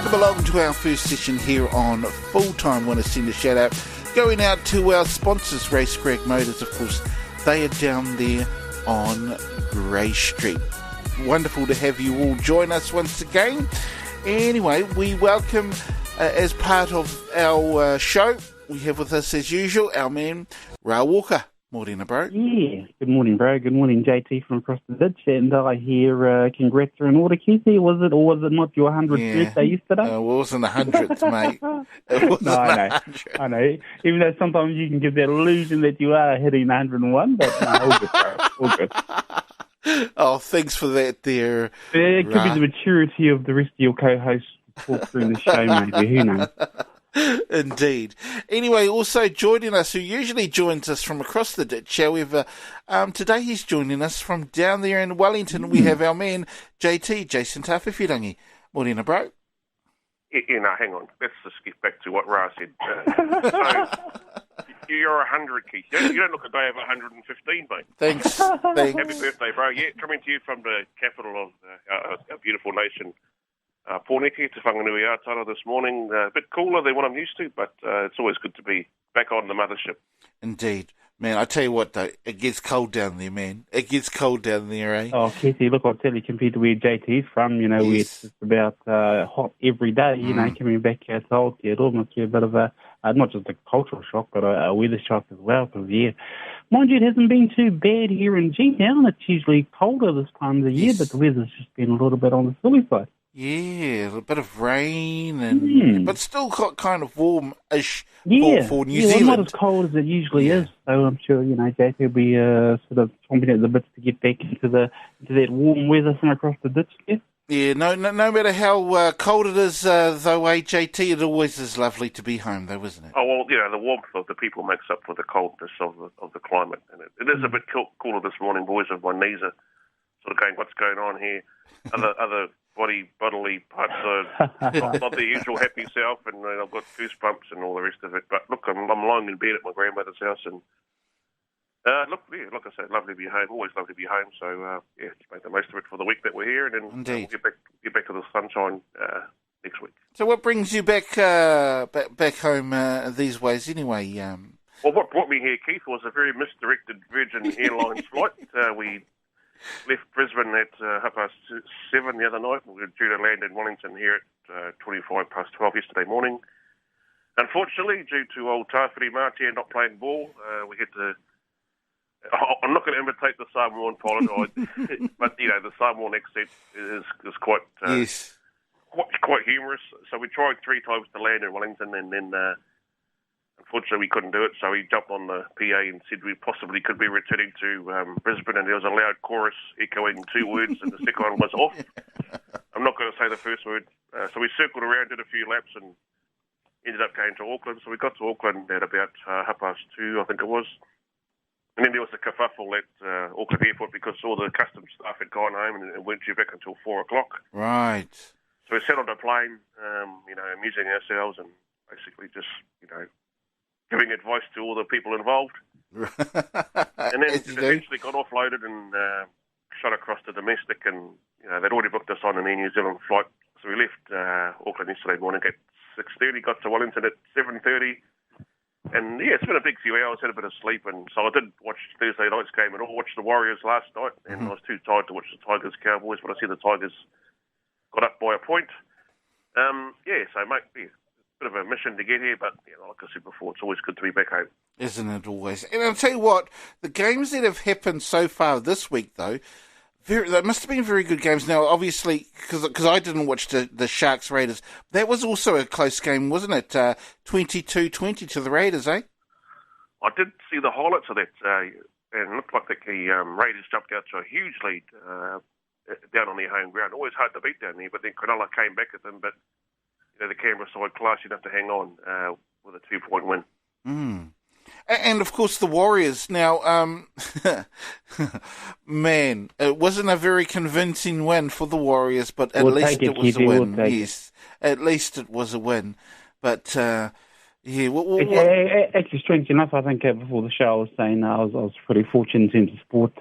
Welcome along to our first session here on Full-Time. Want to send a shout out going out to our sponsors, Racetrack Motors, of course. They are down there on Grey Street. Wonderful to have you all join us once again. Anyway, we welcome, as part of our show, we have with us, as usual, our man, Ra Walker. Morning, bro. Yeah, good morning, bro. Good morning, JT from across the ditch. And I hear congrats are in order, Keithy. Was it, or was it not your 100th birthday yesterday? It wasn't 100th, mate. It wasn't no, I know. Even though sometimes you can give that illusion that you are hitting 101, but no, all good, bro. All good. Oh, thanks for that there. It could be the maturity of the rest of your co-hosts talk through the show, maybe. Who knows? Indeed. Anyway, also joining us, who usually joins us from across the ditch, however, today he's joining us from down there in Wellington. We have our man, JT, Jason Tawhiwhirangi. Morning, bro. Yeah, no, hang on. Let's just get back to what Ra said. So, you're 100, Keith. You don't look a day over 115, mate. Thanks. Happy birthday, bro. Yeah, coming to you from the capital of our beautiful nation. Pōneke to Whanganui Aotearoa this morning. A bit cooler than what I'm used to, but it's always good to be back on the mothership. Indeed. Man, I tell you what, though, it gets cold down there, man. It gets cold down there, eh? Oh, Keithy, look, I'll tell you, compared to where JT's from, you know, where it's just about hot every day, you know, coming back here to Aotearoa, it almost be a bit of a, not just a cultural shock, but a weather shock as well, because, yeah, mind you, it hasn't been too bad here in G-Town. It's usually colder this time of the year, but the weather's just been a little bit on the silly side. Yeah, a bit of rain, and but still kind of warm-ish for New Zealand. Well, not as cold as it usually is, so I'm sure, you know, JT will be sort of chomping at the bits to get back into that warm weather from across the ditch there. Yeah, no matter how cold it is, though, JT, it always is lovely to be home, though, isn't it? Oh, well, you know, the warmth of the people makes up for the coldness of the climate. And it is a bit cooler this morning, boys, of my knees are sort of going, what's going on here? Other bodily parts are not the usual happy self, and I've got goosebumps and all the rest of it. But look, I'm lying in bed at my grandmother's house, and look, yeah, like I said, lovely to be home. Always lovely to be home. So yeah, just make the most of it for the week that we're here, and then we'll get back to the sunshine next week. So what brings you back home these ways, anyway? Well, what brought me here, Keith, was a very misdirected Virgin Airlines flight. We left Brisbane at 7:30 the other night. We were due to land in Wellington here at 12:25 yesterday morning. Unfortunately, due to old Tawhiri Martia not playing ball, we had to... I'm not going to imitate the Samoan pilot, but, you know, the Samoan accent is quite quite humorous. So we tried 3 times to land in Wellington, and then... unfortunately, we couldn't do it, so he jumped on the PA and said we possibly could be returning to Brisbane, and there was a loud chorus echoing 2 words, and the second one was off. I'm not going to say the first word. So we circled around, did a few laps, and ended up going to Auckland. So we got to Auckland at about 2:30, I think it was. And then there was a kerfuffle at Auckland Airport because all the customs staff had gone home and weren't due back until 4 o'clock. Right. So we sat on a plane, you know, amusing ourselves and basically just, you know, giving advice to all the people involved. And then eventually got offloaded and shot across to domestic, and, you know, they'd already booked us on an Air New Zealand flight. So we left Auckland yesterday morning at 6:30, got to Wellington at 7:30. And, yeah, it's been a big few hours, had a bit of sleep. And so I did watch Thursday night's game and all, watched the Warriors last night, and I was too tired to watch the Tigers-Cowboys, but I see the Tigers got up by a point. Yeah, so, mate, yeah, bit of a mission to get here, but like I said before, it's always good to be back home. Isn't it always? And I'll tell you what, the games that have happened so far this week, though, they must have been very good games. Now, obviously, because I didn't watch the Sharks Raiders, that was also a close game, wasn't it? 22-20 to the Raiders, eh? I did see the highlights of that, and it looked like the Raiders jumped out to a huge lead down on their home ground. Always hard to beat down there, but then Cronulla came back at them, but the Canberra side classy enough to hang on with a 2-point win. And, of course, the Warriors. Now, man, it wasn't a very convincing win for the Warriors, but at least it was a win. Yes, at least it was a win. But, Yeah. Actually, strange enough, I think before the show I was saying I was pretty fortunate in terms of sport.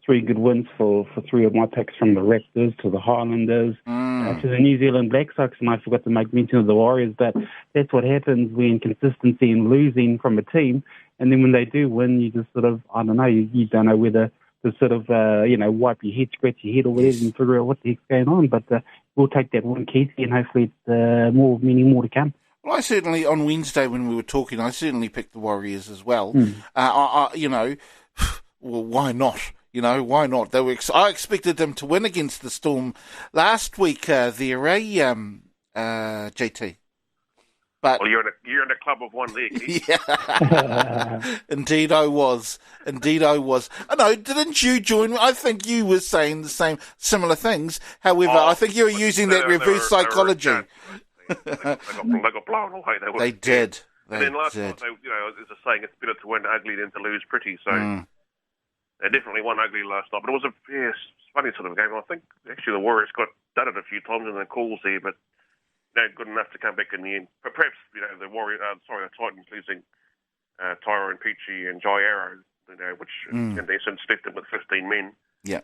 3 good wins for 3 of my picks, from the Raptors to the Highlanders to the New Zealand Black Sox, and I forgot to make mention of the Warriors. But that's what happens when consistency and losing from a team, and then when they do win, you just sort of, I don't know, you don't know whether to sort of, wipe your head, scratch your head or whatever, and figure out what the heck's going on. But we'll take that one, Keith, and hopefully it's many more to come. Well, I certainly, on Wednesday when we were talking, I certainly picked the Warriors as well. Well, why not? Why not? I expected them to win against the Storm last week JT. But, well, you're in a club of one there, Keith. Yeah. Indeed I was. No, didn't you join me? I think you were saying the similar things. However, I think you were using that reverse psychology. They got blown away. They did. And then last night, there's a saying, it's better to win ugly than to lose pretty. So they definitely won ugly last night. But it was a funny sort of game. I think actually the Warriors got done it a few times in the calls there, but good enough to come back in the end. But perhaps the Titans losing Tyrone Peachy and Jai Arrow, which in essence left them with 15 men. Yeah.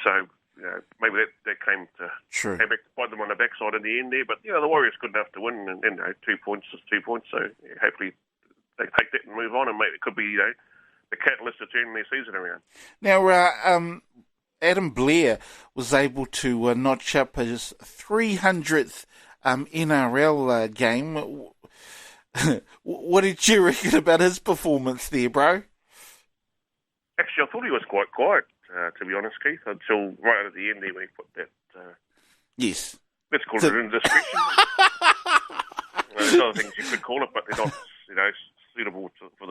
So. Maybe that came to bite them on the backside in the end there. But, the Warriors good enough to win, and 2 points is 2 points. So, hopefully they take that and move on, and maybe it could be, the catalyst to turn their season around. Now, Adam Blair was able to notch up his 300th NRL game. What did you reckon about his performance there, bro? Actually, I thought he was quite quiet. To be honest, Keith, until right at the end there when he put that... yes. Let's call it an indiscretion. There's other things you could call it, but they're not, suitable for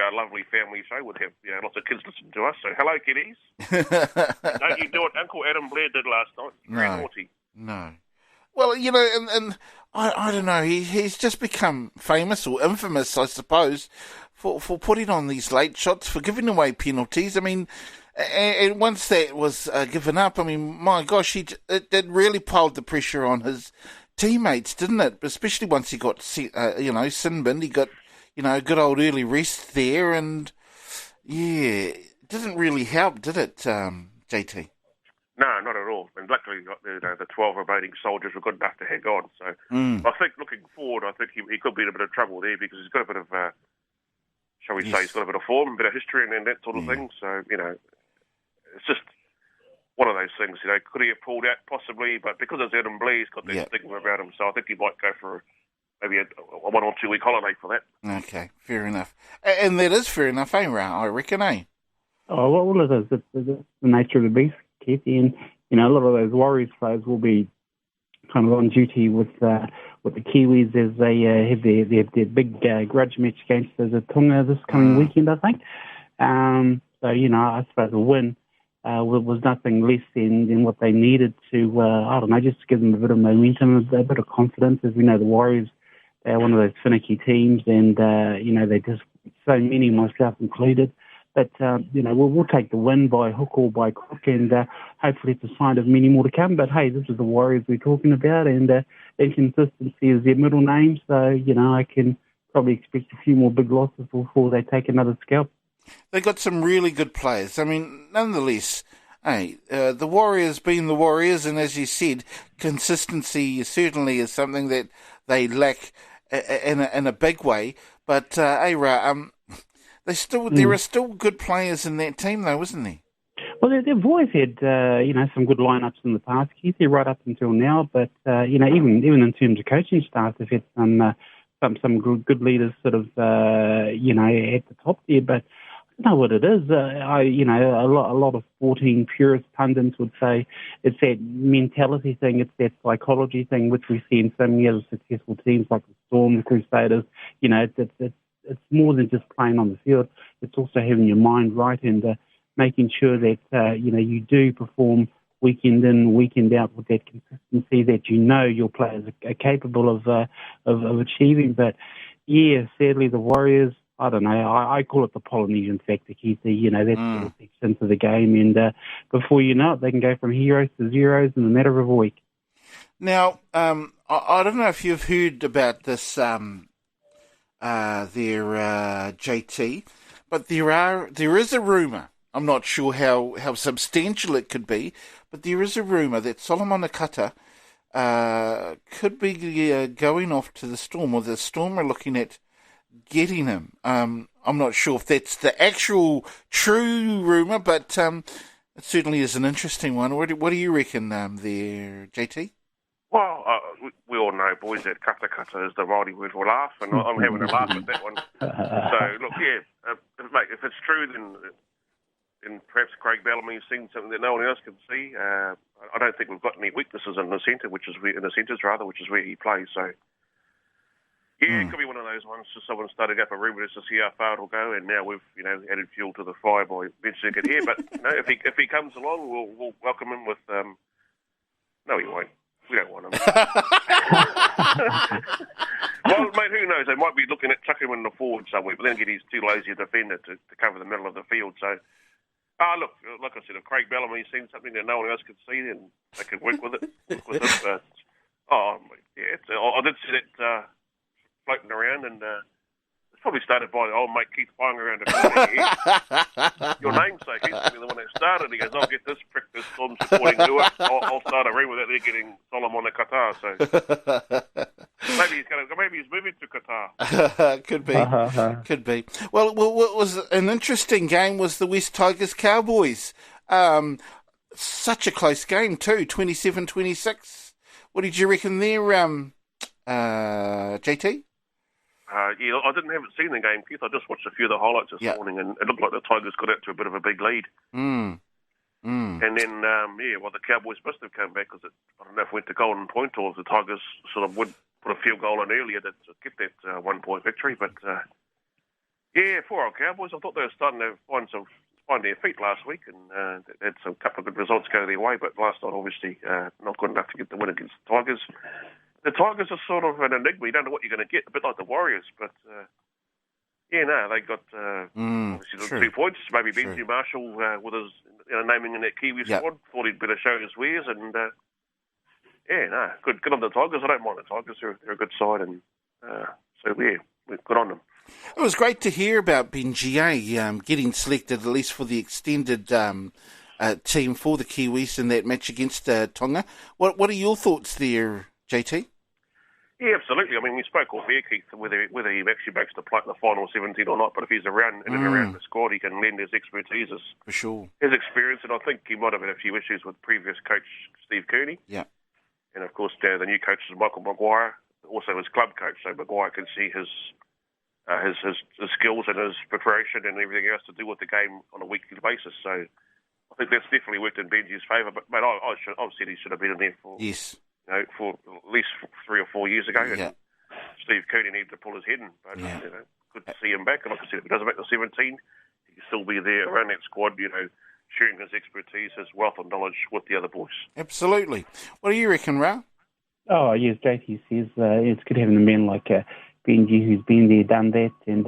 our lovely family show. Would have, lots of kids listen to us. So, hello, kiddies. Don't you do what Uncle Adam Blair did last night. Very naughty. No. Well, and I don't know, he's just become famous or infamous, I suppose, for putting on these late shots, for giving away penalties. I mean, and once that was given up, I mean, my gosh, it really piled the pressure on his teammates, didn't it? Especially once he got, sin binned. He got, good old early rest there, and it didn't really help, did it, JT? No, not at all. And luckily, the 12 remaining soldiers were good enough to hang on. So I think looking forward, I think he could be in a bit of trouble there because he's got a bit of, shall we say, he's got a bit of form, a bit of history and that sort of thing. So, it's just one of those things, could he have pulled out possibly, but because it's Adam Blair, he's got that stigma about him, so I think he might go for maybe a 1 or 2 week holiday for that. Okay, fair enough. And that is fair enough, I reckon, eh? Oh, well, it is. It's the nature of the beast, Keithy, and, a lot of those Warriors players will be kind of on duty with the Kiwis as they have their big grudge match against the Tonga this coming weekend, I think. So, I suppose a win was nothing less than what they needed to, just to give them a bit of momentum, a bit of confidence. As we know, the Warriors, they're one of those finicky teams, and, they just, so many, myself included. But, we'll take the win by hook or by crook, and hopefully it's a sign of many more to come. But, hey, this is the Warriors we're talking about, and inconsistency is their middle name. So, I can probably expect a few more big losses before they take another scalp. They got some really good players. I mean, nonetheless, the Warriors being the Warriors, and as you said, consistency certainly is something that they lack in a big way. But, there are still good players in that team, though, isn't there? Well, they've always had, some good lineups in the past, Keith, right up until now. But, even in terms of coaching staff, they've had some good leaders sort of, at the top there. But I don't know what it is. A lot of sporting purist pundits would say it's that mentality thing, it's that psychology thing, which we see in so many other successful teams like the Storm, the Crusaders. It's more than just playing on the field. It's also having your mind right and making sure that, you do perform weekend in, weekend out with that consistency that your players are capable of achieving. But, sadly, the Warriors, I don't know, I call it the Polynesian factor, Keithy. That's sort of the sense of the game. And before you know it, they can go from heroes to zeros in a matter of a week. Now, I I don't know if you've heard about this, JT, but there is a rumour. I'm not sure how substantial it could be, but there is a rumour that Solomon Akata could be going off to the Storm, or the Storm are looking at getting him. I'm not sure if that's the actual true rumour, but it certainly is an interesting one. What do you reckon there, JT? Well, we all know, boys, that kata is the righty word for laugh, and I'm having a laugh at that one. So, look, mate, if it's true, then perhaps Craig Bellamy's seen something that no one else can see. I don't think we've got any weaknesses in the centre, which is where he plays. So, it could be one of those ones. Just someone starting up a rumour just to see how far it'll go, and now we've added fuel to the fire by mentioning it here. But if he comes along, we'll welcome him with. No, he won't. We don't want him. Well, mate, who knows? They might be looking at chucking him in the forward somewhere, but then again, he's too lazy a defender to cover the middle of the field. So, look, like I said, if Craig Bellamy's seen something that no one else can see, then they can work with it. I did see that floating around, and it's probably started by old mate Keith flying around the corner here. Your namesake, he's the one that started. He goes, I'll get this prick, this Storm supporting Niwa. I'll start a rumour that they're getting Solomon to Qatar. So maybe he's moving to Qatar. Could be. Could be. Well, what was an interesting game was the West Tigers Cowboys. Such a close game too, 27-26. What did you reckon there, JT? I haven't seen the game, Keith. I just watched a few of the highlights this morning, and it looked like the Tigers got out to a bit of a big lead. And then, the Cowboys must have come back, because I don't know if it went to golden point or if the Tigers sort of would put a field goal in earlier to get that 1-point victory. But, for our Cowboys, I thought they were starting to find their feet last week, and had a couple of good results go their way, but last night, obviously, not good enough to get the win against the Tigers. The Tigers are sort of an enigma. You don't know what you're going to get, a bit like the Warriors. But, they got obviously the 2 points. Maybe Benji Marshall with his naming in that Kiwi squad. Thought he'd better show his wares. And, good on the Tigers. I don't mind the Tigers. They're a good side. And we're good on them. It was great to hear about Benji getting selected, at least for the extended team for the Kiwis in that match against Tonga. What are your thoughts there, JT? Yeah, absolutely. I mean, we spoke off air, Keith, whether he actually makes the final 17 or not, but if he's around in and around the squad, he can lend his expertise, for sure, his experience, and I think he might have had a few issues with previous coach Steve Kearney. Yeah. And, of course, the new coach is Michael Maguire, also his club coach, so Maguire can see his skills and his preparation and everything else to do with the game on a weekly basis. So I think that's definitely worked in Benji's favour. But, mate, I've said he should have been in there for... Yes. For at least 3 or 4 years ago. And Steve Kearney needed to pull his head in. But, good to see him back. And like I said, if he doesn't make the 17, he can still be there around that squad, sharing his expertise, his wealth of knowledge with the other boys. Absolutely. What do you reckon, Ra? Oh, yes, JT says it's good having a man like Benji who's been there, done that. And,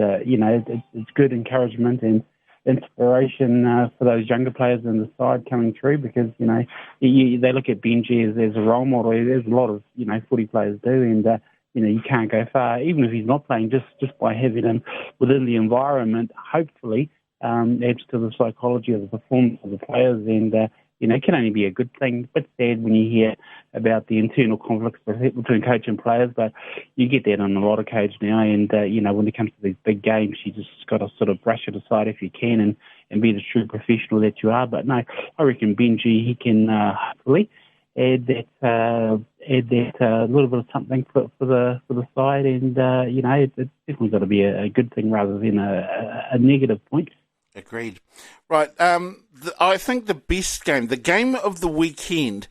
it's good encouragement and inspiration for those younger players in the side coming through, because they look at Benji as a role model. There's a lot of footy players do, and you can't go far even if he's not playing. Just by having him within the environment, hopefully adds to the psychology of the performance of the players, and it can only be a good thing. But sad when you hear about the internal conflicts between coach and players, but you get that on a lot of occasions now. And, when it comes to these big games, you just got to sort of brush it aside if you can and be the true professional that you are. But no, I reckon Benji, he can hopefully add that little bit of something for the side. And, it's definitely got to be a good thing rather than a negative point. Agreed. Right. I think the best game, the game of the weekend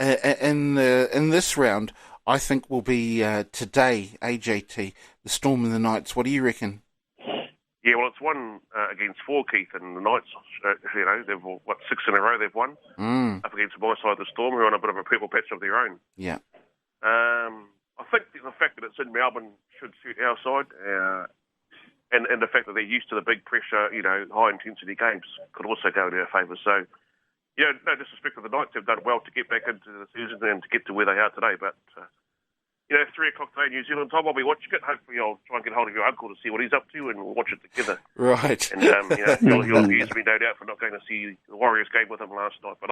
in this round, I think will be today, AJT, the Storm and the Knights. What do you reckon? Yeah, well, it's 1 against 4, Keith, and the Knights, they've, 6 in a row they've won up against my side, the Storm, who are on a bit of a purple patch of their own. Yeah. I think the fact that it's in Melbourne should suit our side. And the fact that they're used to the big pressure, high-intensity games could also go in their favour. So, no disrespect to the Knights. They've done well to get back into the season and to get to where they are today. But 3 o'clock today New Zealand time, I'll be watching it. Hopefully I'll try and get hold of your uncle to see what he's up to and we'll watch it together. Right. And, he'll accuse me, no doubt, for not going to see the Warriors game with him last night. But